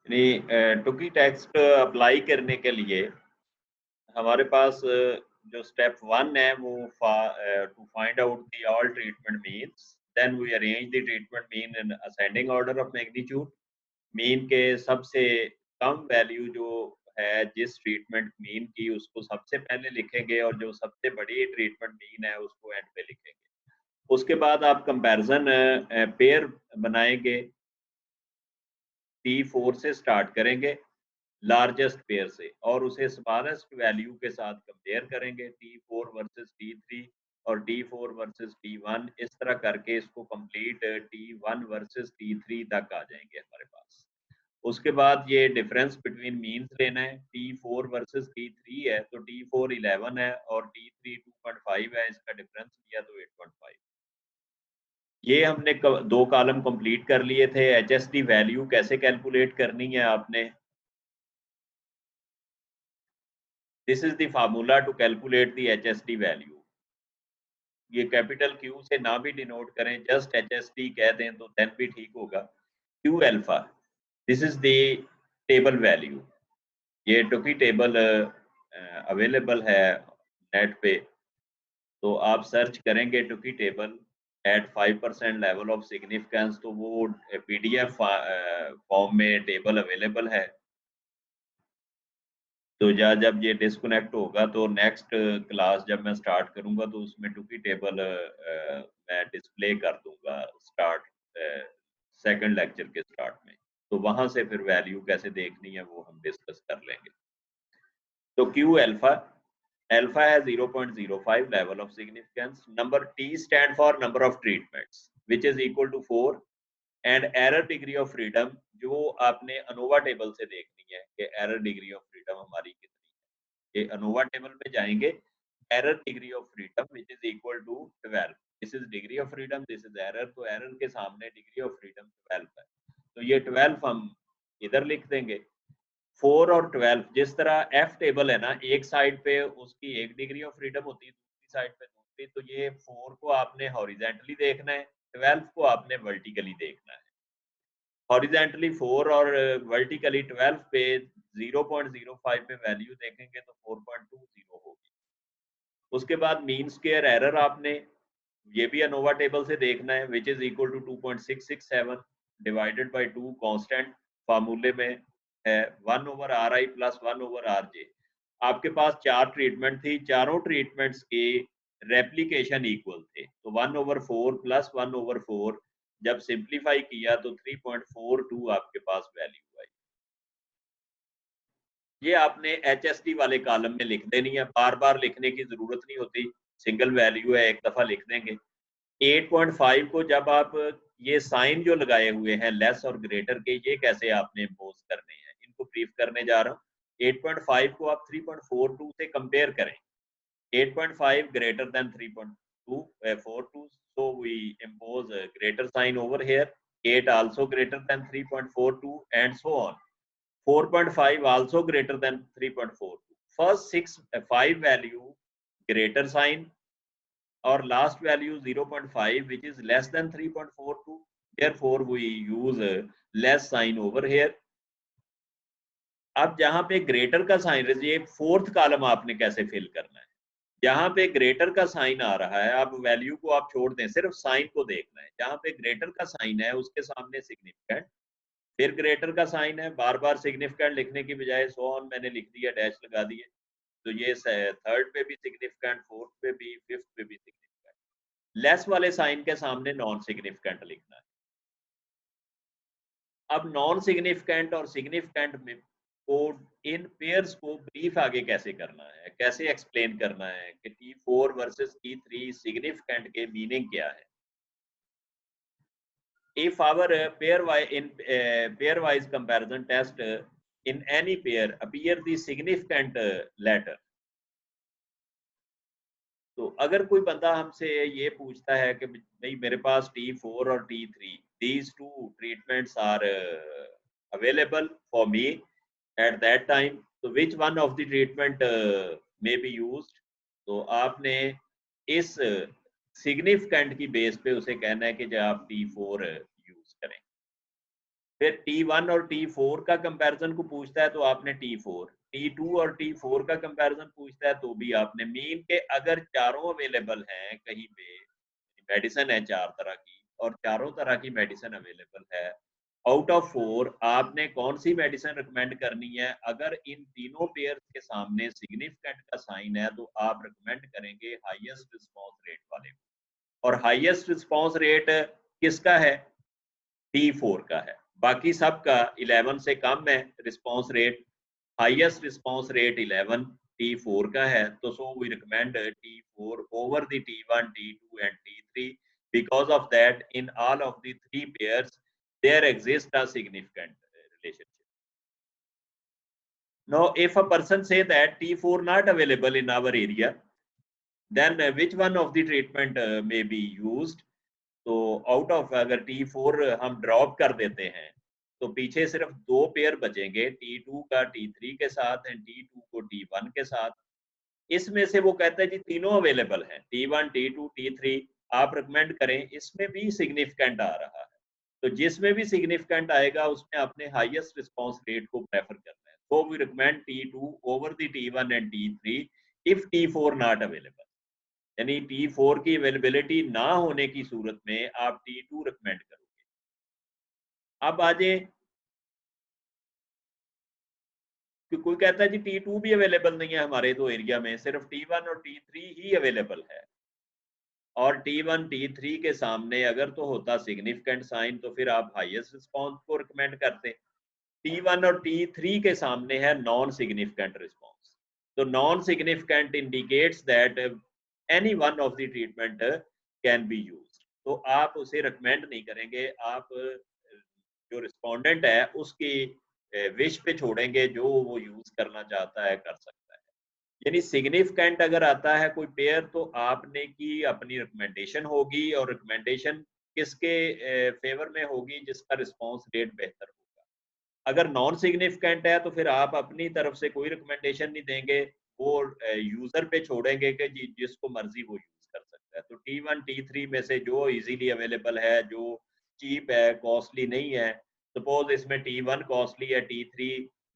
यानी टुकी text apply करने के लिए हमारे पास जो स्टेप 1 है वो to find out the all treatment means, then we arrange the treatment mean in ascending order of magnitude. Mean के सबसे कम वैल्यू जो है जिस ट्रीटमेंट मीन की उसको सबसे पहले लिखेंगे और जो सबसे बड़ी ट्रीटमेंट मीन है उसको एंड पे लिखेंगे। उसके बाद आप कंपैरिजन पेयर बनाएंगे, T4 से स्टार्ट करेंगे लार्जेस्ट पेयर से और उसे स्मॉलेस्ट वैल्यू के साथ कंपेयर करेंगे, T4 वर्सेस T3 और T4 वर्सेस T1, इस तरह करके इसको कंप्लीट T1 वर्सेस T3 तक आ जाएंगे हमारे पास। उसके बाद ये डिफरेंस बिटवीन मीन्स लेना है, T4 वर्सेस T3 है तो T4 11 है और T3 2.5 है, इसका डिफरेंस लिया तो 8.5। ये हमने दो कॉलम कंप्लीट कर लिए थे। HSD वैल्यू कैसे कैलकुलेट करनी है आपने, this is the formula to calculate the HSD value. ये कैपिटल Q से ना भी डिनोट करें, जस्ट HSD कह दें तो देन भी ठीक होगा। Q alpha, this is the table value. ये टुकी टेबल अवेलेबल है नेट पे, तो आप सर्च करेंगे Tukey table at 5% level of significance, तो वो PDF फॉर्म में टेबल अवेलेबल है। तो जब ये डिस्कनेक्ट होगा तो नेक्स्ट क्लास जब मैं स्टार्ट करूंगा तो उसमें टुकी टेबल मैं डिस्प्ले कर दूंगा स्टार्ट सेकंड लेक्चर के स्टार्ट में। तो वहां से फिर वैल्यू कैसे देखनी है वो हम डिस्कस कर लेंगे। तो Q अल्फा, अल्फा है 0.05 level of significance, number T stand for number of treatments which is equal to 4 and error degree of freedom जो आपने अनोवा टेबल से देखनी है कि error degree of freedom हमारी कितनी है। ये अनोवा टेबल पे जाएंगे, error degree of freedom which is equal to 12, this is degree of freedom, this is error, तो error के सामने degree of freedom 12 है, तो ये 12 हम इधर लिख देंगे। 4 और 12 जिस तरह एफ टेबल है ना, एक साइड पे उसकी एक डिग्री ऑफ फ्रीडम होती है, दूसरी साइड पे दूसरी, तो ये 4 को आपने हॉरिजेंटली देखना है, 12 को आपने वर्टिकली देखना है। हॉरिजेंटली 4 और वर्टिकली 12 पे 0.05 पे वैल्यू देखेंगे तो 4.20 होगी। उसके बाद मीन स्क्वायर एरर आपने ये भी अनोवा टेबल से देखना है, which is equal to 2.667 divided by 2 constant फार्मूले में है 1 over R I plus 1 over R J. आपके पास 4 ट्रीटमेंट थी, चारों ट्रीटमेंट्स के रेप्लीकेशन इक्वल थे, तो 1 ओवर 4 प्लस 1 ओवर 4 जब सिंप्लीफाई किया तो 3.42 आपके पास वैल्यू आई। ये आपने HSD वाले कॉलम में लिख देनी है, बार बार लिखने की जरूरत नहीं होती, सिंगल वैल्यू है, एक दफा लिख देंगे। 8.5 को जब आप ये साइन जो लगाए हुए हैं लेस और ग्रेटर के, ये कैसे आपने इम्पोज करने हैं, इनको ब्रीफ करने जा रहा हूँ। 8.5 को आप 3.42 से कंपेयर करें, 8.5 greater than 3.42, so we impose a greater sign over here, 8 also greater than 3.42 and so on, 4.5 also greater than 3.42, first 5 value greater sign or last value 0.5 which is less than 3.42, therefore we use a less sign over here। अब जहां पे greater का sign, ये fourth column आपने कैसे fill करना है, जहां पे ग्रेटर का साइन आ रहा है, आप वैल्यू को आप छोड़ दें, सिर्फ साइन को देखना है। जहां पे ग्रेटर का साइन है उसके सामने सिग्निफिकेंट, फिर ग्रेटर का साइन है, बार बार सिग्निफिकेंट लिखने की बजाय सो ऑन मैंने लिख दिया, डैश लगा दिए, तो ये थर्ड पे भी सिग्निफिकेंट, फोर्थ पे भी, फिफ्थ पे भी सिग्निफिकेंट। लेस वाले साइन के सामने नॉन सिग्निफिकेंट लिखना है। अब नॉन सिग्निफिकेंट और सिग्निफिकेंट में को इन पेयर्स को ब्रीफ आगे कैसे करना है, कैसे एक्सप्लेन करना है कि T4 वर्सेस T3 सिग्निफिकेंट के मीनिंग क्या है। If our pairwise comparison test in any pair appear the significant letter, तो अगर कोई बंदा हमसे ये पूछता है कि भाई मेरे पास T4 और T3, these two treatments are available for me at that time, so which one of the treatment may be used, तो आपने इस सिग्निफिकेंट की बेस पे उसे कहना है कि जब आप T4 यूज करें। फिर T1 और T4 का कंपैरिजन को पूछता है तो आपने T4, T2 और T4 का कंपैरिजन पूछता है तो भी आपने मीन के अगर चारों अवेलेबल हैं कहीं पे, मेडिसिन है 4 तरह की और चारों तरह की मेडिसिन अवेलेबल है, आउट ऑफ 4 आपने कौन सी मेडिसिन रिकमेंड करनी है? अगर इन तीनों पेयर्स के सामने सिग्निफिकेंट का साइन है तो आप रिकमेंड करेंगे हाईएस्ट रिस्पॉन्स रेट वाले को। और हाईएस्ट रिस्पॉन्स रेट किसका है? T4 का है। बाकी सबका 11 से कम है response rate. Highest response rate 11 T4 का है, तो so we recommend T4 over the T1, T2 and T3 because of that in all of the three pairs there exists a significant relationship. Now if a person say that T4 not available in our area, then which one of the treatment may be used? तो out of अगर T4 हम drop कर देते हैं तो पीछे सिर्फ 2 pair बचेंगे, T2 का T3 के साथ एंड T2 को T1 के साथ। इसमें से वो कहता है जी तीनों अवेलेबल हैं, T1, T2, T3 आप रिकमेंड करें। इसमें भी सिग्निफिकेंट आ रहा है, तो जिसमें भी सिग्निफिकेंट आएगा उसमें अपने हाईएस्ट रिस्पॉन्स रेट को प्रेफर करना है। तो we recommend T2 over the T1 and T3 if T4 not available. यानी T4 की अवेलेबिलिटी ना होने की सूरत में आप T2 रिकमेंड करोगे। अब आ जाए कि कोई कहता है जी T2 भी अवेलेबल नहीं है हमारे तो एरिया में, सिर्फ T1 और T3 ही अवेलेबल है। और T1, T3 के सामने अगर तो होता सिग्निफिकेंट साइन तो फिर आप हाईएस्ट रिस्पॉन्स को रिकमेंड करते। T1 और T3 के सामने है नॉन सिग्निफिकेंट रिस्पॉन्स, तो non significant indicates that any one of the treatment can be used, तो आप उसे रिकमेंड नहीं करेंगे। आप जो रिस्पोंडेंट है उसकी विश पे छोड़ेंगे, जो वो यूज करना चाहता है कर सकता है। यानी सिग्निफिकेंट अगर आता है कोई पेयर तो आपने की अपनी रिकमेंडेशन होगी, और रिकमेंडेशन किसके फेवर में होगी? जिसका रिस्पॉन्स रेट बेहतर होगा। अगर नॉन सिग्निफिकेंट है तो फिर आप अपनी तरफ से कोई रिकमेंडेशन नहीं देंगे, वो यूजर पे छोड़ेंगे कि जी जिसको मर्जी वो यूज कर सकता है। तो T1, T3 में से जो इजीली अवेलेबल है, जो चीप है, कॉस्टली नहीं है, सपोज इसमें T1 कॉस्टली है, T3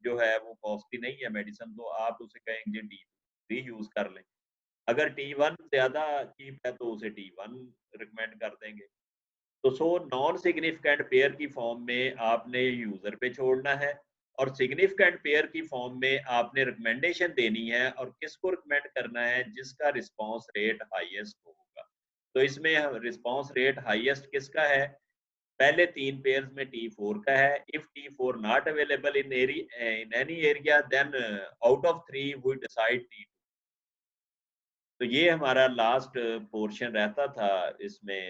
जो है वो कॉस्टली नहीं है मेडिसिन, तो आप उसे कहेंगे T3 यूज कर लें। अगर T1 ज्यादा चीप है तो उसे T1 रिकमेंड कर देंगे। तो सो नॉन सिग्निफिकेंट पेयर की फॉर्म में आपने यूजर पे छोड़ना है, और सिग्निफिकेंट पेयर की फॉर्म में आपने रिकमेंडेशन देनी है, और किसको रिकमेंड करना है? जिसका रिस्पांस रेट हाईएस्ट होगा। तो इसमें रिस्पांस रेट हाईएस्ट किसका है? पहले 3 पेयर्स में T4 का है। If T4 not available in any area then out of 3 we decide T2। तो ये हमारा लास्ट पोर्शन रहता था इसमें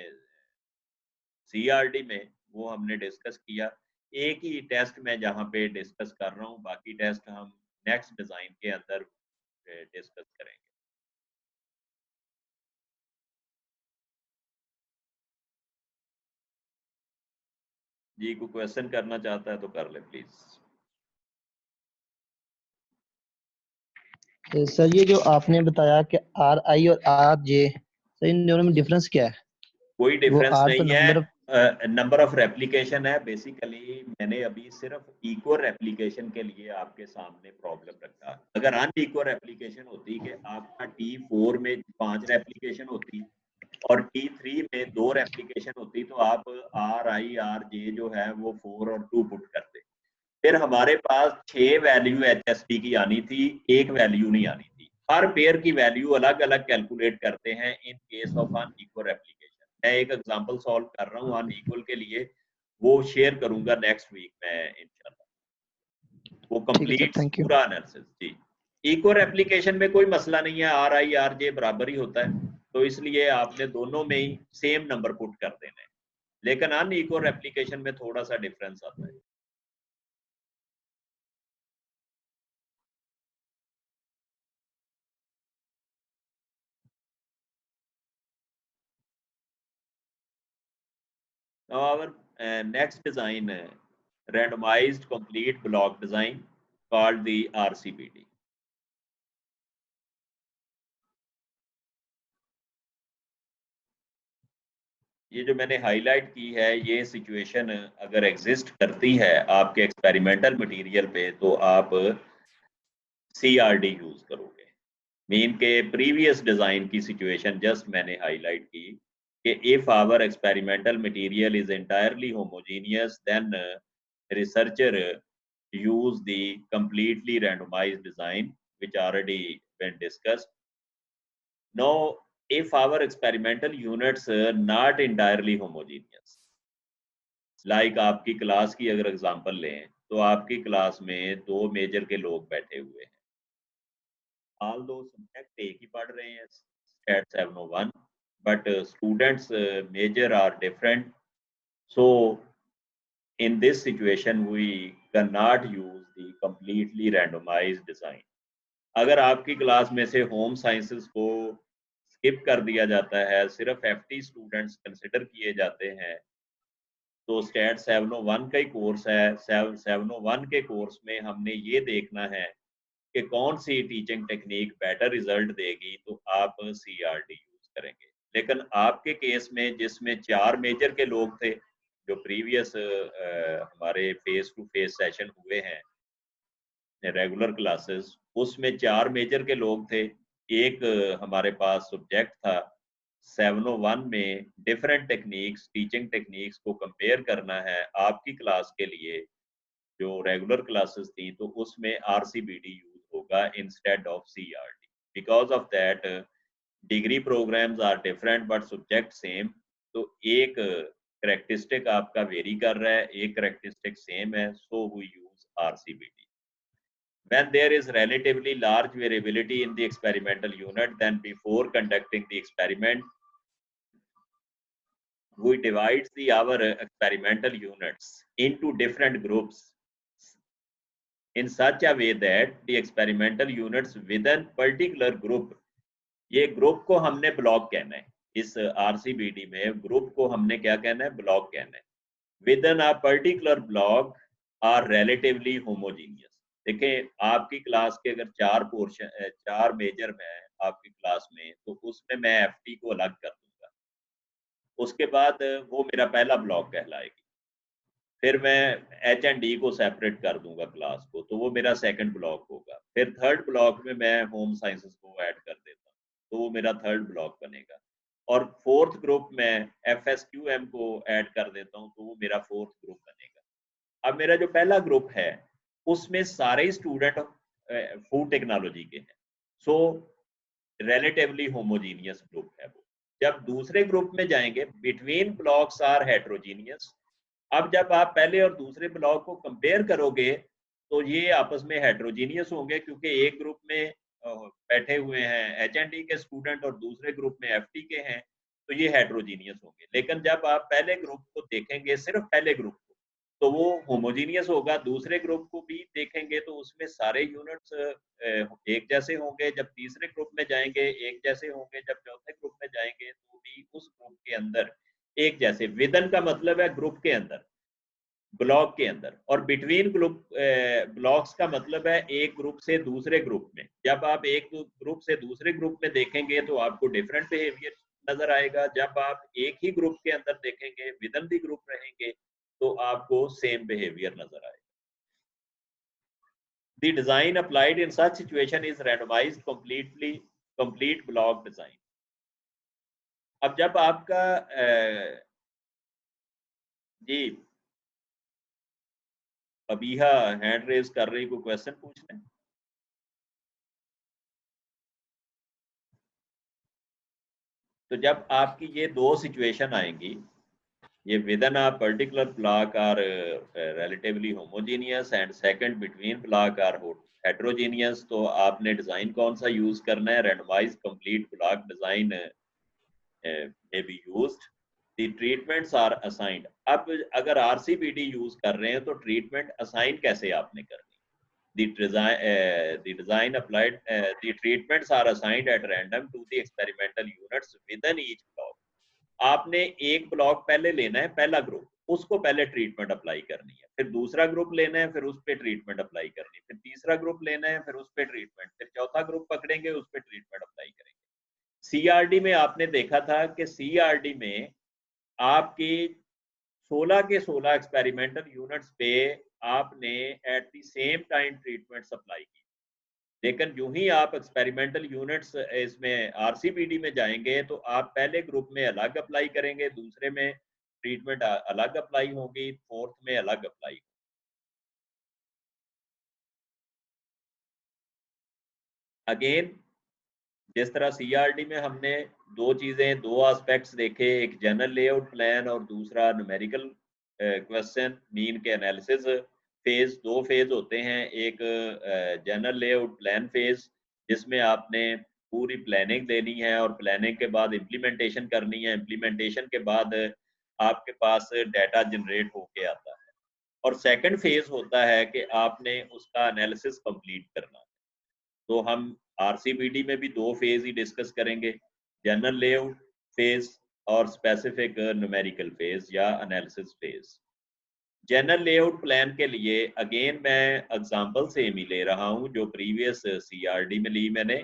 CRD में, वो हमने डिस्कस किया। एक ही टेस्ट मैं जहाँ पे डिस्कस कर रहा हूँ, बाकी टेस्ट हम नेक्स्ट डिज़ाइन के अंदर डिस्कस करेंगे। जी, कोई क्वेश्चन करना चाहता है तो कर ले प्लीज़। सर ये जो आपने बताया कि RI और RJ, सर इन दोनों में डिफरेंस क्या है? कोई वो डिफरेंस R तो नहीं नंबर है, नंबर ऑफ रेप्लिकेशन है। बेसिकली मैंने अभी सिर्फ इक्वल रेप्लिकेशन के लिए आपके सामने प्रॉब्लम रखा। अगर अनइक्वल रेप्लिकेशन होती कि आपका T4 में 5 रेप्लिकेशन होती और T3 में 2 रेप्लिकेशन होती, तो आप RI RJ जो है वो 4 और 2 पुट करते। फिर हमारे पास 6 वैल्यू HSP की आनी थी, एक वैल्यू नहीं आनी थी। हर पेयर की वैल्यू अलग अलग कैलकुलेट करते हैं in case of unequal replication. मैं एक एग्जांपल सॉल्व कर रहा हूँ अनइक्वल के लिए, वो शेयर करूंगा नेक्स्ट वीक में इंशाल्लाह, वो ठीक है सर, कंप्लीट थैंक यू। पूरा एनालिसिस। जी, इक्वल रेप्लिकेशन में कोई मसला नहीं है, RI RJ बराबर ही होता है, तो इसलिए आपने दोनों में ही सेम नंबर पुट कर देने हैं। लेकिन अनइक्वल रेप्लिकेशन में थोड़ा सा डिफरेंस आता है। Now our next design, randomized complete block design called the RCPD. ये जो मैंने हाईलाइट की है, ये सिचुएशन अगर एग्जिस्ट करती है आपके एक्सपेरिमेंटल मटेरियल पे, तो आप CRD यूज करोगे। मीन के प्रीवियस डिजाइन की सिचुएशन जस्ट मैंने हाईलाइट की कि if our experimental material is entirely homogeneous, then researcher use the completely randomized design which already been discussed. Now, if our experimental units are not entirely homogeneous, like आपकी class की अगर example लें, तो आपकी class में 2 major के लोग बैठे हुए हैं। ऑल दो सब्जेक्ट एक ही पढ़ रहे हैं, stat 701, but students major are different. So in this situation we cannot use the completely randomized design. अगर आपकी क्लास में से होम साइंसेस को स्किप कर दिया जाता है, सिर्फ FT स्टूडेंट्स कंसिडर किए जाते हैं, तो स्टैट 701 का ही कोर्स है। 701 के कोर्स में हमने ये देखना है कि कौन सी टीचिंग टेक्निक बेटर रिजल्ट देगी, तो आप CRD यूज करेंगे। लेकिन आपके केस में जिसमें 4 मेजर के लोग थे, जो प्रीवियस हमारे फेस टू फेस सेशन हुए हैं रेगुलर क्लासेस, उसमें 4 मेजर के लोग थे। एक हमारे पास सब्जेक्ट था। 701 में डिफरेंट टेक्निक्स, टीचिंग टेक्निक्स को कंपेयर करना है आपकी क्लास के लिए। जो रेगुलर क्लासेस थी, तो उसमें RCBD यूज होगा instead of CRD। Because of that degree programs are different but subject same. तो एक करेक्टरिस्टिक आपका वेरी कर रहा है, एक करेक्टरिस्टिक सेम है, so we use RCBD। When there is relatively large variability in the experimental unit, then before conducting the experiment, we divide our experimental units into different groups in such a way that the experimental units within particular group, ये group को हमने block कहना है। इस RCBD में group को हमने क्या कहना है? ब्लॉक कहना है। within a particular block are relatively homogeneous। देखिए, आपकी क्लास के अगर 4 मेजर में है आपकी क्लास में, तो उसमें मैं FT को अलग कर दूंगा। उसके बाद वो मेरा पहला ब्लॉक कहलाएगी। फिर मैं H&D को सेपरेट कर दूंगा क्लास को, तो वो मेरा सेकंड ब्लॉक होगा। फिर थर्ड ब्लॉक में मैं होम साइंसेस को ऐड कर देता हूँ, तो वो मेरा थर्ड ब्लॉक बनेगा। और फोर्थ ग्रुप में FSQM को ऐड कर देता हूँ, तो वो मेरा फोर्थ ग्रुप बनेगा। अब मेरा जो पहला ग्रुप है, उसमें सारे स्टूडेंट फूड टेक्नोलॉजी के हैं, सो रिलेटिवली होमोजीनियस ग्रुप है वो। जब दूसरे ग्रुप में जाएंगे, बिटवीन ब्लॉक्स आर हेट्रोजीनियस। अब जब आप पहले और दूसरे ब्लॉक को कंपेयर करोगे, तो ये आपस में हेट्रोजीनियस होंगे, क्योंकि एक ग्रुप में बैठे हुए हैं H&D के स्टूडेंट और दूसरे ग्रुप में FT के हैं, तो ये हेट्रोजीनियस होंगे। लेकिन जब आप पहले ग्रुप को देखेंगे, सिर्फ पहले ग्रुप को, तो वो होमोजीनियस होगा। दूसरे ग्रुप को भी देखेंगे तो उसमें सारे यूनिट्स एक जैसे होंगे। जब तीसरे ग्रुप में जाएंगे एक जैसे होंगे, जब चौथे ग्रुप में जाएंगे तो भी उस ग्रुप के अंदर एक जैसे। विदन का मतलब है ग्रुप के अंदर, ब्लॉक के अंदर। और बिटवीन ग्रुप ब्लॉक्स का मतलब है एक ग्रुप से दूसरे ग्रुप में। जब आप एक ग्रुप से दूसरे ग्रुप में देखेंगे तो आपको डिफरेंट बिहेवियर नजर आएगा। जब आप एक ही ग्रुप के अंदर देखेंगे, विदन दी ग्रुप रहेंगे, तो आपको सेम बिहेवियर नजर आएगा। The design applied in such situation is randomized complete block design। अब जब आपका जी अबीहा हैंड रेज कर रही, कोई क्वेश्चन पूछ लें। तो जब आपकी ये दो सिचुएशन आएंगी, ये within a particular block are relatively homogeneous and second between block are heterogeneous, तो आपने डिजाइन कौन सा यूज करना है? randomized complete block design may be used। the treatments are assigned। अब अगर RCBD यूज कर रहे हैं, तो ट्रीटमेंट असाइन कैसे आपने करनी? the design applied the treatments are assigned at random to the experimental units within each block। आपने एक ब्लॉक पहले लेना है, पहला ग्रुप, उसको पहले ट्रीटमेंट अप्लाई करनी है। फिर दूसरा ग्रुप लेना है, फिर उस पर ट्रीटमेंट अप्लाई करनी है। फिर तीसरा ग्रुप लेना है, फिर उस पर ट्रीटमेंट। फिर चौथा ग्रुप पकड़ेंगे, उस पर ट्रीटमेंट अप्लाई करेंगे। CRD में आपने देखा था कि CRD में आपकी 16 के 16 एक्सपेरिमेंटल यूनिट्स पे आपने eight the same time treatment supply की, लेकिन जो ही आप एक्सपेरिमेंटल यूनिट्स इसमें आरसीबीडी में जाएंगे तो आप पहले ग्रुप में अलग अप्लाई करेंगे, दूसरे में ट्रीटमेंट अलग अप्लाई होगी, फोर्थ में अलग अप्लाई। अगेन जिस तरह सीआरडी में हमने दो चीजें, दो एस्पेक्ट्स देखे, एक जनरल लेआउट प्लान और दूसरा न्यूमेरिकल क्वेश्चन मीन के एनालिसिस फेज। दो फेज होते हैं, एक जनरल लेआउट प्लान फेज जिसमें आपने पूरी प्लानिंग देनी है और प्लानिंग के बाद इम्प्लीमेंटेशन करनी है, इम्प्लीमेंटेशन के बाद आपके पास डाटा जनरेट होके आता है, और सेकंड फेज होता है कि आपने उसका एनालिसिस कंप्लीट करना है। तो हम आरसीबीडी में भी दो फेज ही डिस्कस करेंगे, जनरल लेआउट फेज और स्पेसिफिक न्यूमेरिकल फेज या analysis phase. General layout plan के लिए अगेन मैं एग्जांपल से ही ले रहा हूं जो प्रीवियस सीआरडी में ली मैंने।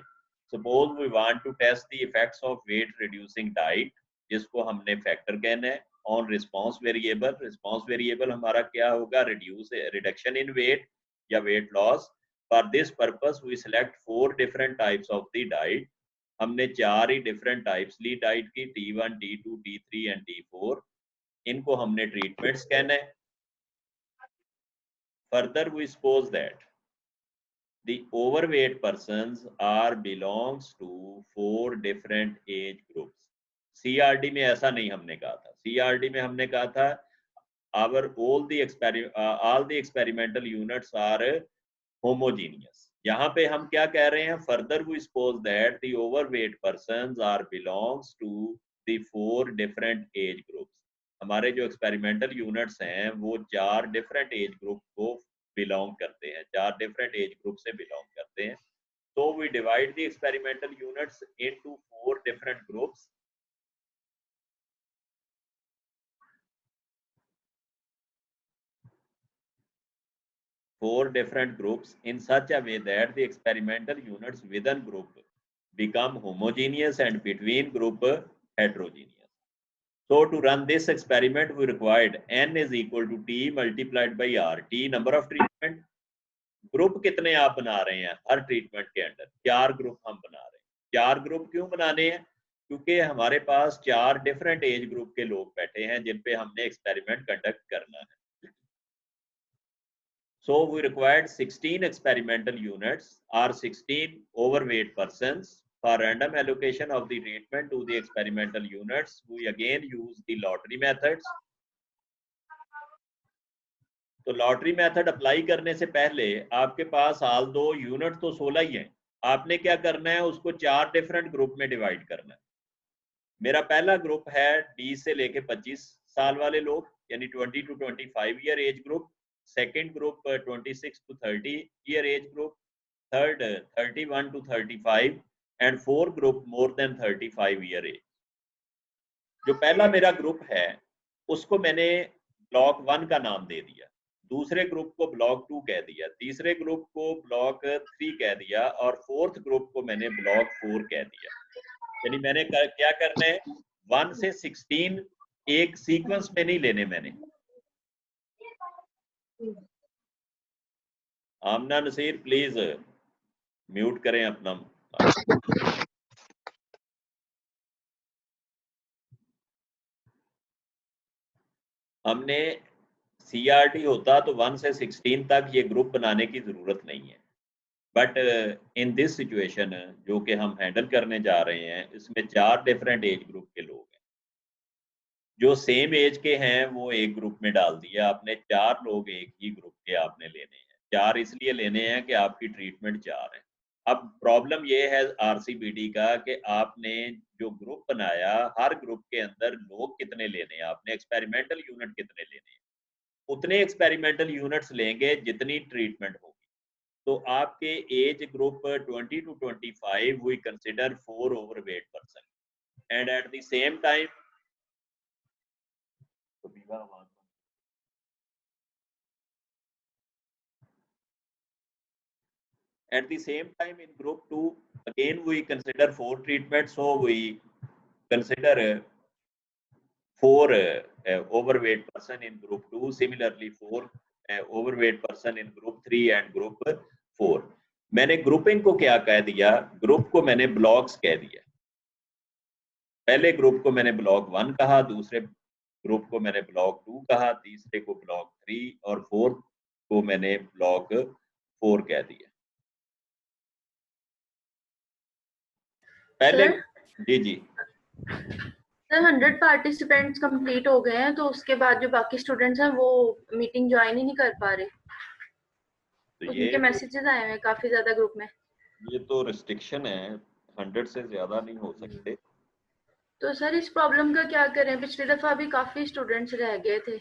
Suppose we want to test the effects of weight reducing diet, जिसको हमने फैक्टर कहना है, on response variable. Response variable हमारा क्या होगा, रिडक्शन इन वेट या weight loss. For this purpose we select 4 different types of the diet. हमने 4 ही डिफरेंट टाइप्स ली डाइट की, T1, T2, T3 and T4। इनको हमने ट्रीटमेंट्स कहना है। Further, we suppose that the overweight persons are belongs to 4 different age groups. CRD में ऐसा नहीं हमने कहा था। CRD में हमने कहा था all the experimental units are homogeneous. यहाँ पे हम क्या कह रहे हैं, further we suppose that the overweight persons are belongs to the 4 different age groups. हमारे जो एक्सपेरिमेंटल यूनिट्स हैं वो 4 डिफरेंट एज ग्रुप को बिलोंग करते हैं, 4 डिफरेंट एज ग्रुप से बिलोंग करते हैं। तो we divide the experimental units into 4 different groups. Four different groups in such a way that the experimental units within group become homogeneous and between group heterogeneous. So to run this experiment, we required n is equal to t multiplied by r, t number of treatment। Group कितने आप बना रहे हैं हर treatment के अंदर, 4 group हम बना रहे हैं। 4 ग्रुप क्यों बनाने हैं, क्योंकि हमारे पास 4 डिफरेंट एज ग्रुप के लोग बैठे हैं जिन पे हमने एक्सपेरिमेंट कंडक्ट करना है। So we required 16 experimental units or 16 overweight persons. For random allocation of the treatment to the experimental units, we again use the lottery methods. तो लॉटरी मेथड अप्लाई करने से पहले आपके पास हाल दो यूनिट तो 16 ही हैं, आपने क्या करना है, उसको 4 डिफरेंट ग्रुप में डिवाइड करना है। मेरा पहला ग्रुप है 20 से लेके 25 साल वाले लोग, यानी 20 to 25 year age group. Second group 26 to 30 year age group. Third 31 to 35 and fourth group more than 35 year age. जो पहला मेरा ग्रुप है उसको मैंने ब्लॉक 1 का नाम दे दिया, दूसरे ग्रुप को ब्लॉक 2 कह दिया, तीसरे ग्रुप को ब्लॉक 3 कह दिया और फोर्थ ग्रुप को मैंने ब्लॉक 4 कह दिया। यानी मैंने क्या करना है, 1 से 16 एक सीक्वेंस में नहीं लेने मैंने। आमना नसीर प्लीज म्यूट करें अपना। हमने सीआरटी होता तो 1 से 16 तक ये ग्रुप बनाने की जरूरत नहीं है, बट इन दिस सिचुएशन जो कि हम हैंडल करने जा रहे हैं इसमें 4 डिफरेंट एज ग्रुप के लोग हैं। जो सेम एज के हैं वो एक ग्रुप में डाल दिया आपने, 4 लोग एक ही ग्रुप के आपने लेने हैं। 4 इसलिए लेने हैं कि आपकी ट्रीटमेंट 4 है। अब प्रॉब्लम ये है आरसीबीडी का कि आपने जो ग्रुप बनाया हर ग्रुप के अंदर लोग कितने लेने हैं, आपने एक्सपेरिमेंटल यूनिट कितने लेने हैं, उतने एक्सपेरिमेंटल यूनिट्स लेंगे जितनी ट्रीटमेंट होगी। तो आपके age group 20 to 25 we consider 4 overweight person and at the same time in group 2 again we consider 4 treatments, so we consider 4 overweight person in group 2, similarly 4 overweight person in group 3 and group 4. मैंने grouping को क्या कह दिया, group को मैंने blocks कह दिया। पहले ग्रुप को मैंने ब्लॉक 1 कहा, दूसरे ग्रुप को मैंने ब्लॉक 2 कहा, तीसरे को ब्लॉक 3 और फोर्थ को मैंने ब्लॉक 4 कह दिया। पहले जी जी सर 100 पार्टिसिपेंट्स कंप्लीट हो गए हैं, तो उसके बाद जो बाकी स्टूडेंट्स हैं वो मीटिंग ज्वाइन ही नहीं कर पा रहे। तो उनके मैसेजेस आए हैं काफी ज्यादा ग्रुप में। ये तो रिस्ट्रिक्शन है, 100 से ज्यादा नहीं हो सकते। तो सर इस प्रॉब्लम का क्या करें? पिछली दफा भी काफी स्टूडेंट्स रह गए थे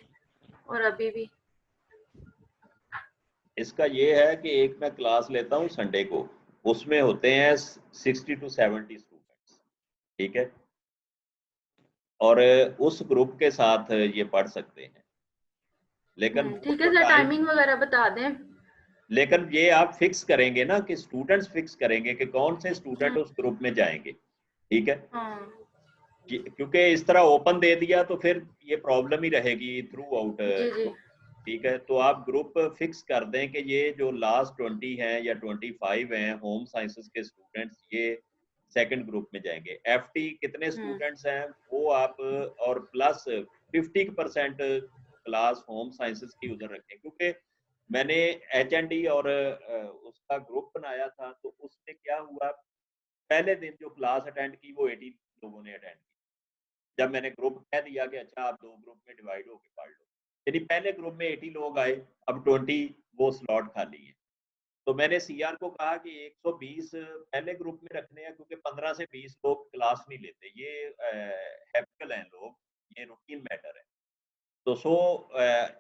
और अभी भी। इसका ये है कि एक मैं क्लास लेता हूँ संडे को, उसमें होते हैं 60 to 70 स्टूडेंट्स, ठीक है, और उस ग्रुप के साथ ये पढ़ सकते हैं। लेकिन ठीक है सर, टाइमिंग वगैरह बता दें। लेकिन ये आप फिक्स करेंगे ना कि स्टूडेंट्स फिक्स करेंगे कि कौन से स्टूडेंट उस ग्रुप में जाएंगे, ठीक है। क्योंकि इस तरह ओपन दे दिया तो फिर ये प्रॉब्लम ही रहेगी थ्रू आउट, ठीक है। तो आप ग्रुप फिक्स कर दें कि ये जो लास्ट 20 हैं या 25 हैं होम साइंसेस के स्टूडेंट्स, ये सेकंड ग्रुप में जाएंगे। एफटी कितने स्टूडेंट्स हैं वो आप, और प्लस 50% क्लास होम साइंसेस की उधर रखें, क्योंकि मैंने HND और उसका ग्रुप बनाया था, तो उसमें क्या हुआ, पहले दिन जो क्लास अटेंड की वो 80 लोगों ने अटेंड की। जब मैंने ग्रुप कह दिया कि अच्छा आप 2 ग्रुप में डिवाइड होकर पढ़ लो, यानी पहले ग्रुप में 80 लोग आए, अब 20 वो स्लॉट खाली है। तो मैंने CR को कहा कि 120 पहले ग्रुप में रखने हैं, क्योंकि 15 से 20 लोग क्लास नहीं लेते, ये हैप्पल हैं लोग, ये रूटीन मैटर है। तो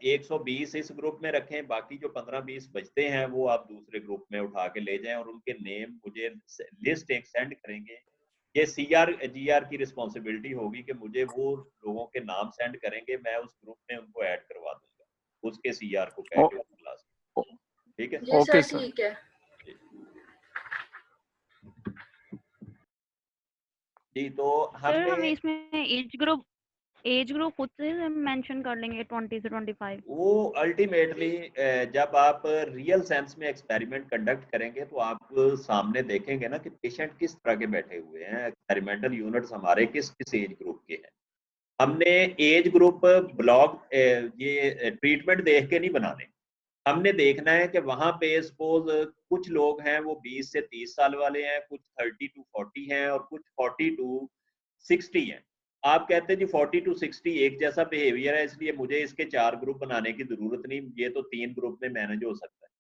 120 इस ग्रुप में रखें, बाकी जो 15-20 बचते हैं वो आप दूसरे ग्रुप में उठा के ले जाएं, और उनके नेम मुझे लिस्ट एक सेंड करेंगे। ये CR GR की रिस्पॉन्सिबिलिटी होगी कि मुझे वो लोगों के नाम सेंड करेंगे, मैं उस ग्रुप में उनको ऐड करवा दूंगा उसके CR को कह के उस क्लास में, ठीक है। ओके सर, ठीक है जी। तो हमने इसमें एज ग्रुप खुद से मेंशन कर लेंगे 20 से 25। वो अल्टीमेटली जब आप रियल सेंस में एक्सपेरिमेंट कंडक्ट करेंगे तो आप सामने देखेंगे ना कि पेशेंट किस तरह के बैठे हुए हैं, एक्सपेरिमेंटल यूनिट्स हमारे किस किस एज ग्रुप के हैं। हमने एज ग्रुप ब्लॉक ये ट्रीटमेंट देख के नहीं बनाने, हमने देखना है कि वहां पे सपोज कुछ लोग हैं वो 20 से 30 साल वाले हैं, कुछ 30 to 40 हैं और कुछ 40 to 60 हैं। आप कहते हैं जी 40 to 60 एक जैसा बिहेवियर है, इसलिए मुझे इसके 4 ग्रुप बनाने की जरूरत नहीं, ये तो 3 ग्रुप में मैनेज हो सकता है।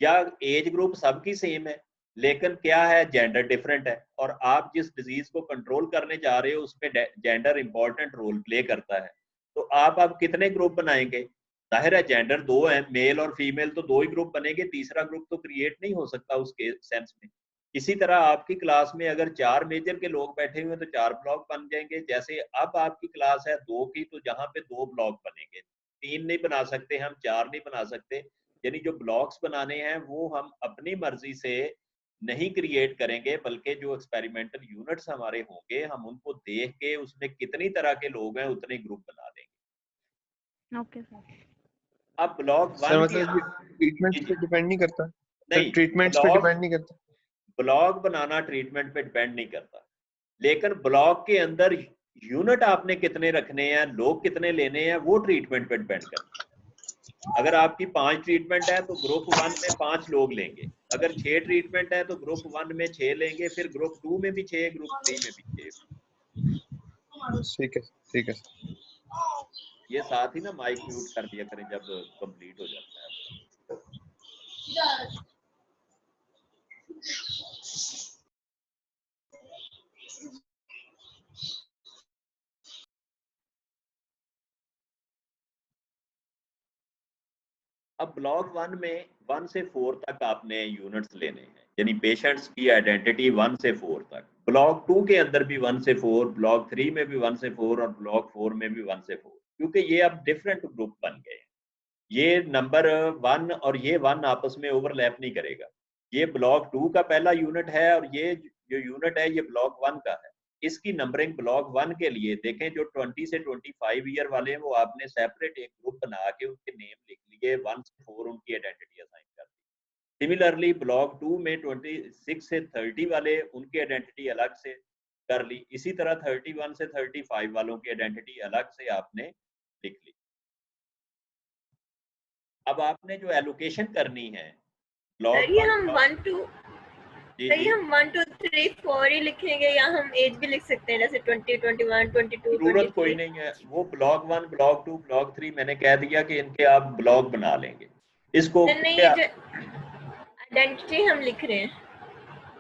क्या एज ग्रुप सबकी सेम है, लेकिन क्या है जेंडर डिफरेंट है, और आप जिस डिजीज को कंट्रोल करने जा रहे हो उसमें जेंडर इंपॉर्टेंट रोल प्ले करता है। तो आप कितने ग्रुप बनाएंगे, जाहिर है जेंडर 2 है, मेल और फीमेल, तो 2 ही ग्रुप बनेंगे, तीसरा ग्रुप तो क्रिएट नहीं हो सकता उसके सेंस में। इसी तरह आपकी क्लास में अगर 4 मेजर के लोग बैठे हुए हैं तो 4 ब्लॉक बन जाएंगे। जैसे अब आपकी क्लास है 2 की, तो जहां पे 2 ब्लॉक बनेंगे, 3 नहीं बना सकते हम, 4 नहीं बना सकते। यानी जो ब्लॉक्स बनाने हैं वो हम अपनी मर्जी से नहीं क्रिएट करेंगे, बल्कि जो एक्सपेरिमेंटल यूनिट्स हमारे होंगे हम उनको देख के उसमें कितनी तरह के लोग हैं उतने ग्रुप बना देंगे। Okay sir. अब ब्लॉक 1 सर मतलब ट्रीटमेंट पे डिपेंड नहीं करता, नहीं, ट्रीटमेंट्स पे डिपेंड नहीं करता। ब्लॉक बनाना ट्रीटमेंट पे डिपेंड नहीं करता, लेकिन ब्लॉक के अंदर यूनिट आपने कितने रखने हैं, लोग कितने लेने हैं, वो ट्रीटमेंट पे डिपेंड करता है। अगर आपकी 5 ट्रीटमेंट है तो ग्रुप 1 में 5 लोग लेंगे, अगर 6 ट्रीटमेंट है तो ग्रुप 1 में 6 लेंगे, फिर ग्रुप 2 में भी 6, ग्रुप 3 में भी 6। ठीक है। ये साथ ही ना माइक म्यूट कर दिया करें जब कंप्लीट हो जाता है। अब ब्लॉक 1 में 1 से 4 तक आपने यूनिट्स लेने हैं, यानी पेशेंट्स की आइडेंटिटी 1 से 4 तक। ब्लॉक 2 के अंदर भी 1 से 4, ब्लॉक 3 में भी 1 से 4 और ब्लॉक 4 में भी 1 से 4, क्योंकि ये अब डिफरेंट ग्रुप बन गए हैं। ये नंबर 1 और ये 1 आपस में ओवरलैप नहीं करेगा। ये ब्लॉक 2 का पहला यूनिट है और ये जो यूनिट है ये ब्लॉक 1 का है। इसकी नंबरिंग ब्लॉक 1 के लिए देखें, जो 20 से 25 ईयर वाले हैं वो आपने सेपरेट एक ग्रुप बना के उनके नेम लिख लिए, 1 से 4 उनकी आइडेंटिटी असाइन कर दी। सिमिलरली ब्लॉक 2 में 26 से 30 वाले उनकी आइडेंटिटी अलग से कर ली। इसी तरह 31 से 35 वालों की आइडेंटिटी अलग से आपने लिख ली। अब आपने जो एलोकेशन करनी है ब्लॉक ये हम 1 2 जी सही जी हम 1 2 3 4 ही लिखेंगे या हम एज भी लिख सकते हैं, जैसे 20 21 22 जरूरत कोई 23? नहीं है। वो ब्लॉक 1 ब्लॉक 2 ब्लॉक 3 मैंने कह दिया कि इनके आप ब्लॉक बना लेंगे। इसको नहीं, ये जो आइडेंटिटी हम लिख रहे हैं,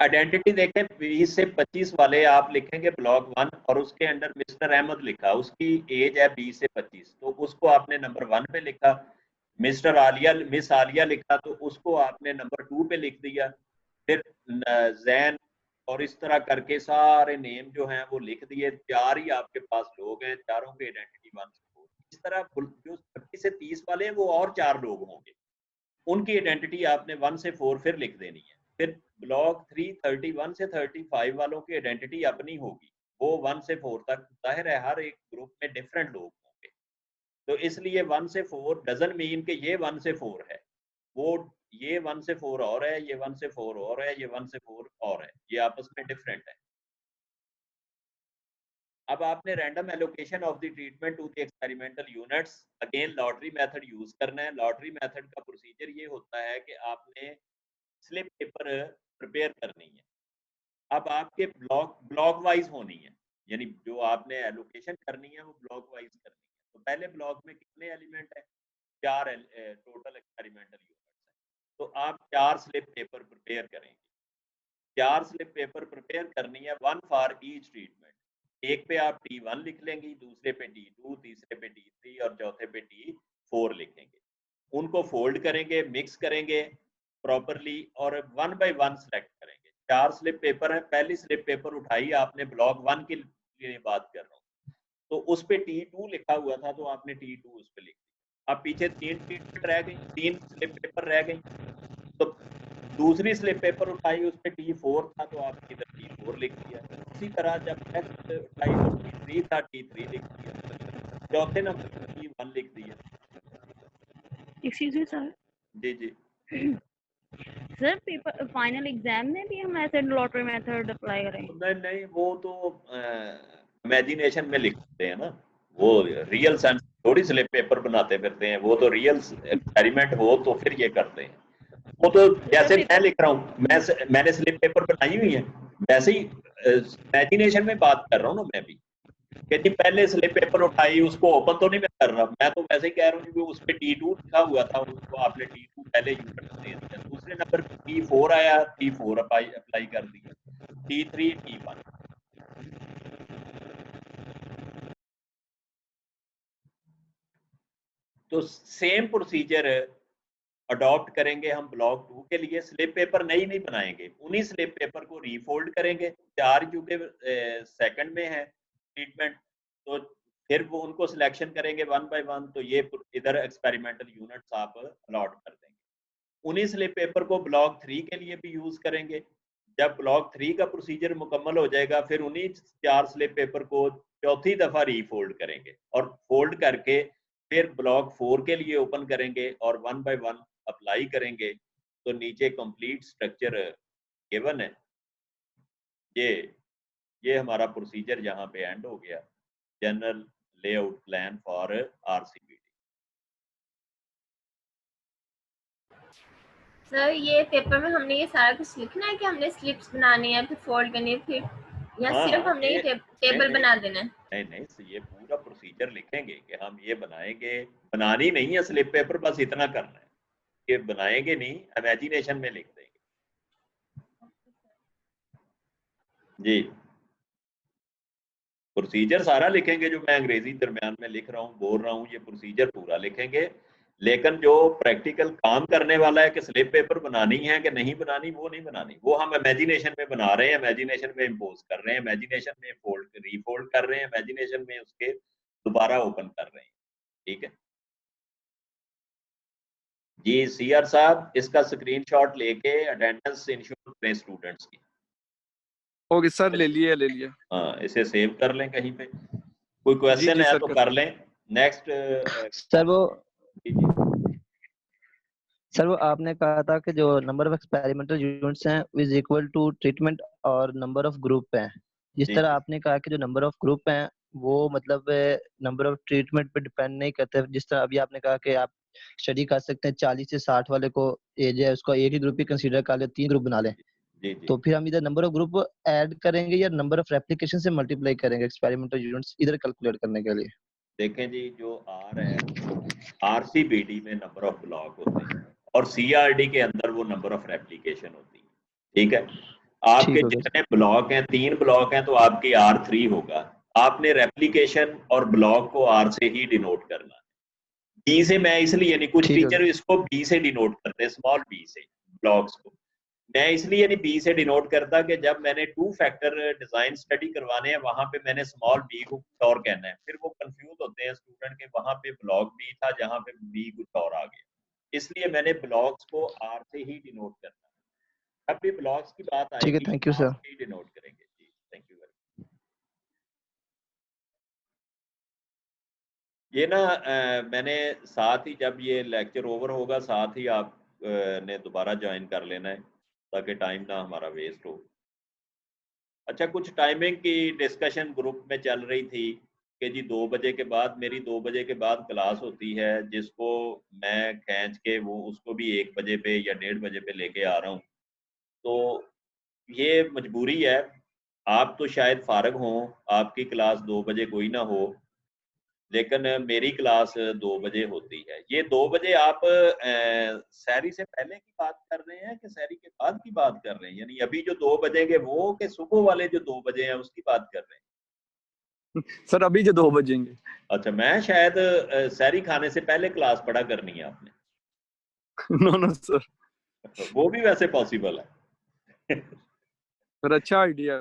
आइडेंटिटी देखें, 20 से 25 वाले आप लिखेंगे ब्लॉक 1 और उसके अंडर मिस्टर अहमद लिखा, उसकी एज है 20 से 25, तो उसको आपने नंबर 1 पे लिखा। मिस्टर आलिया मिस आलिया लिखा तो उसको आपने नंबर 2 पे लिख दिया। फिर जैन और इस तरह करके सारे नेम जो हैं वो लिख दिए। 4 ही आपके पास लोग हैं, चारों की आइडेंटिटी 1 से 4। इस तरह जो 25 से 30 वाले हैं वो और 4 लोग होंगे, उनकी आइडेंटिटी आपने 1 से 4 फिर लिख देनी है। फिर ब्लॉक 3 31 से 35 वालों की आइडेंटिटी अपनी होगी, वो 1 से 4 तक। जाहिर है हर एक ग्रुप में डिफरेंट लोग होंगे, तो इसलिए 1 से 4 डजंट मीन कि ये 1 से 4 है, वो ये 1 से 4 और है, ये 1 से 4 और है, ये 1 से 4 और है, ये आपस में डिफरेंट है। अब आपने random allocation of the treatment to the experimental units, again lottery method use करना है। लॉटरी मेथड का प्रोसीजर ये होता है कि आपने स्लिप पेपर प्रिपेयर करनी है। अब आपके ब्लॉक वाइज होनी है, यानी जो आपने एलोकेशन करनी है वो ब्लॉक वाइज करनी है। तो पहले ब्लॉक में कितने एलिमेंट है? 4 टोटल एक्सपेरिमेंटल यूनिट्स हैं। तो आप 4 स्लिप पेपर प्रिपेयर करेंगे। 4 स्लिप पेपर प्रिपेयर करनी है, 1 फॉर ईच ट्रीटमेंट। एक पे आप T1 लिख लेंगी, दूसरे पे T2, तीसरे पे T3 और चौथे पे T4 लिखेंगे। उनको फोल्ड करेंगे, मिक्स करेंगे प्रॉपरली और 1 बाय 1 सेलेक्ट करेंगे। 4 स्लिप पेपर है, पहली स्लिप पेपर उठाई आपने, ब्लॉक 1 के लिए बात कर रहा हूँ, तो उस पे T2 लिखा हुआ था तो आपने T2 उस पे लिख दिया। अब पीछे 3 ट्रीटमेंट रह गई, 3 स्लिप पेपर रह गई, तो दूसरी स्लिप पेपर उठाई, उस पे T4 था तो आपने इधर T4 लिख दिया। इसी तरह जब नेक्स्ट उठाई तो T3 था, T3 लिख दिया। चौथे नंबर पर T1 लिख दिया। Excuse me sir. जी जी सर पेपर फाइनल एग्जाम में भी हम ऐसे लॉटरी मेथड अप्लाई करें? नहीं नहीं, वो तो इमेजिनेशन में लिखते हैं ना, वो रियल सेंस थोड़ी स्लिप पेपर बनाते फिरते हैं। वो तो रियल एक्सपेरिमेंट हो तो फिर ये करते हैं। वो तो जैसे मैं लिख रहा हूँ, मैंने स्लिप पेपर बनाई हुई है, वैसे ही इमेजिनेशन में बात कर रहा हूँ ना मैं भी, कि जी पहले स्लिप पेपर उठाई, उसको ओपन तो नहीं मैं कर रहा, मैं तो वैसे ही कह रहा हूँ कि उस पे T2 लिखा हुआ था, उसको आपने T2 पहले यूनिट दे दिया। दूसरे नंबर पे T4 आया, T4 अप्लाई कर दिया, T3 T1। तो सेम प्रोसीजर अडॉप्ट करेंगे हम ब्लॉक 2 के लिए। स्लिप पेपर नहीं बनाएंगे, उन्हीं स्लिप पेपर को रीफोल्ड करेंगे। 4 क्योंकि सेकंड में है ट्रीटमेंट, तो फिर वो उनको सिलेक्शन करेंगे 1 बाय 1, तो ये इधर एक्सपेरिमेंटल यूनिट्स आप अलॉट कर देंगे। उन्हीं स्लिप पेपर को ब्लॉक 3 के लिए भी यूज करेंगे। जब ब्लॉक 3 का प्रोसीजर मुकम्मल हो जाएगा, फिर उन्हीं 4 स्लिप पेपर को चौथी दफा रीफोल्ड करेंगे और फोल्ड करके फिर ब्लॉक 4 के लिए ओपन करेंगे और 1 बाय 1 अप्लाई करेंगे। तो नीचे कंप्लीट स्ट्रक्चर गिवन है। ये हमारा प्रोसीजर यहाँ पे एंड हो गया, general layout plan for RCBD. Sir ये पेपर में हमने ये सारा कुछ लिखना है कि हमने स्लिप्स बनानी है, फिर फोल्ड करनी है, फिर या हाँ, सिर्फ हमने ये टेबल नहीं, बना देना है? नहीं, ये पूरा प्रोसीजर लिखेंगे कि हम ये बनाएंगे। बनानी नहीं है स्लिप पेपर, बस इतना करना है कि बनाएंगे नहीं, इमेजिनेशन में लिख देंगे। जी, प्रोसीजर सारा लिखेंगे, जो मैं अंग्रेजी दरमियान में लिख रहा हूँ, बोल रहा हूँ, ये प्रोसीजर पूरा लिखेंगे। लेकिन जो प्रैक्टिकल काम करने वाला है कि स्लिप पेपर बनानी है कि नहीं बनानी, वो नहीं बनानी, वो हम इमेजिनेशन में बना रहे हैं, इमेजिनेशन में इम्पोज कर रहे हैं, इमेजिनेशन में रीफोल्ड कर रहे हैं, इमेजिनेशन में उसके दोबारा ओपन कर रहे हैं। ठीक है जी। सीआर साहब इसका स्क्रीनशॉट लेके अटेंडेंस इंश्योर करें स्टूडेंट्स की। ओके सर, ले लिए। हाँ, इसे सेव कर लें कहीं पे। कोई क्वेश्चन जी है सर, तो कर कर लें। नेक्स्ट सर वो आपने कहा था कि जो नंबर ऑफ एक्सपेरिमेंटल यूनिट्स हैं इज इक्वल टू ट्रीटमेंट और नंबर ऑफ ग्रुप हैं। जिस जी, तरह जी। आपने कहा कि जो नंबर ऑफ ग्रुप हैं वो मतलब नंबर ऑफ ट्रीटमेंट पे डिपेंड नहीं करते। जिस तरह अभी आपने कहा कि आप स्टडी कर सकते हैं 40 से 60 वाले को एज है उसको एक ही ग्रुप ही कंसीडर कर ले, 3 ग्रुप बना लें। जी, जी। तो फिर हम इधर नंबर ऑफ ग्रुप ऐड करेंगे या नंबर ऑफ रेप्लिकेशन से मल्टीप्लाई करेंगे एक्सपेरिमेंटल यूनिट्स इधर कैलकुलेट करने के लिए? देखें जी, जो आर है, आरसीबीडी में नंबर ऑफ ब्लॉक होते हैं और सीआरडी के अंदर वो नंबर ऑफ रेप्लिकेशन होती है। ठीक है, आपके ठीक हो गया। जितने ब्लॉक हैं, 3 ब्लॉक हैं, तो आपकी R3 होगा। आपने रेप्लिकेशन और ब्लॉक को R से ही डिनोट करना है। बी से मैं इसलिए नहीं, कुछ ठीक है। टीचर इसको बी से डिनोट करते हैं, स्मॉल बी से ब्लॉक्स को। मैं इसलिए नहीं बी से डिनोट करता कि जब मैंने 2 फैक्टर डिजाइन स्टडी करवाने हैं वहां पे मैंने स्मॉल बी को कुछ और कहना है, फिर वो कंफ्यूज होते हैं स्टूडेंट के वहां पे ब्लॉक बी था जहां पे बी कुछ और आ गया। इसलिए मैंने ब्लॉक्स को आर से ही डिनोट करना है। जब भी ब्लॉक्स की बात ठीक है, आएगी थैंक यू आर सर। से ही डिनोट करेंगे। जी, थैंक यू वेरी मच। ये ना मैंने साथ ही जब ये लेक्चर ओवर होगा साथ ही आप ने दोबारा ज्वाइन कर लेना है ताकि टाइम ना हमारा वेस्ट हो। अच्छा, कुछ टाइमिंग की डिस्कशन ग्रुप में चल रही थी कि जी 2 बजे के बाद, मेरी 2 बजे के बाद क्लास होती है जिसको मैं खींच के वो उसको भी 1 बजे पे या 1:30 बजे पे लेके आ रहा हूँ। तो ये मजबूरी है। आप तो शायद फारग हों, आपकी क्लास 2 बजे कोई ना हो, लेकिन मेरी क्लास 2 बजे होती है। ये 2 बजे आप सहरी से पहले की बात कर रहे हैं कि सहरी के बाद की बात कर रहे हैं? यानी अभी जो 2 बजेंगे वो, कि सुबह वाले जो 2 बजे हैं उसकी बात कर रहे हैं? सर अभी जो 2 बजेंगे। अच्छा, मैं शायद सहरी खाने से पहले क्लास पढ़ा करनी है आपने। No sir. वो भी वैसे पॉसिबल है। सर अच्छा आइडिया।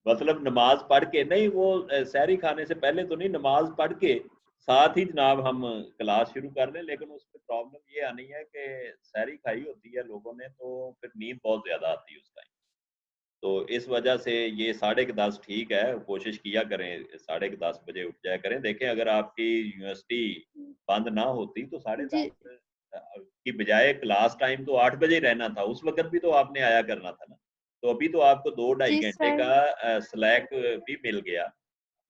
मतलब नमाज पढ़ के नहीं, वो सहरी खाने से पहले तो नहीं, नमाज पढ़ के साथ ही जनाब हम क्लास शुरू कर लें। लेकिन उसमें प्रॉब्लम ये आनी है कि सहरी खाई होती है लोगों ने, तो फिर नींद बहुत ज़्यादा आती है उस टाइम। तो इस वजह से ये 10:30 ठीक है, कोशिश किया करें 10:30 बजे उठ जाया करें। देखें, अगर आपकी यूनिवर्सिटी बंद ना होती तो 10:30 की बजाय क्लास टाइम तो 8 बजे रहना था, उस वक़्त भी तो आपने आया करना था ना। तो अभी तो आपको 2 ढाई जी घंटे सर। का स्लैक भी मिल गया।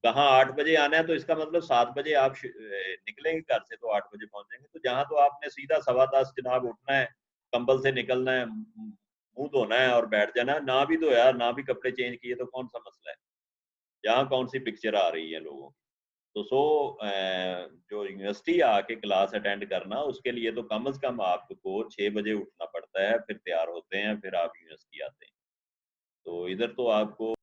कहाँ 8 बजे आना है तो इसका मतलब 7 बजे आप निकलेंगे घर से तो 8 बजे पहुँचेंगे। तो जहाँ तो आपने सीधा 10:15 जनाब उठना है, कंबल से निकलना है, मुँह धोना है और बैठ जाना है। ना भी तो यार, ना भी कपड़े चेंज किए तो कौन-सा मसला है? यहाँ कौन-सी पिक्चर आ रही है लोगों की? तो जो यूनिवर्सिटी आके क्लास अटेंड करना, उसके लिए तो कम से कम आपको 6 बजे उठना पड़ता है, फिर तैयार होते हैं, फिर आप यूनिवर्सिटी आते हैं। तो इधर तो आपको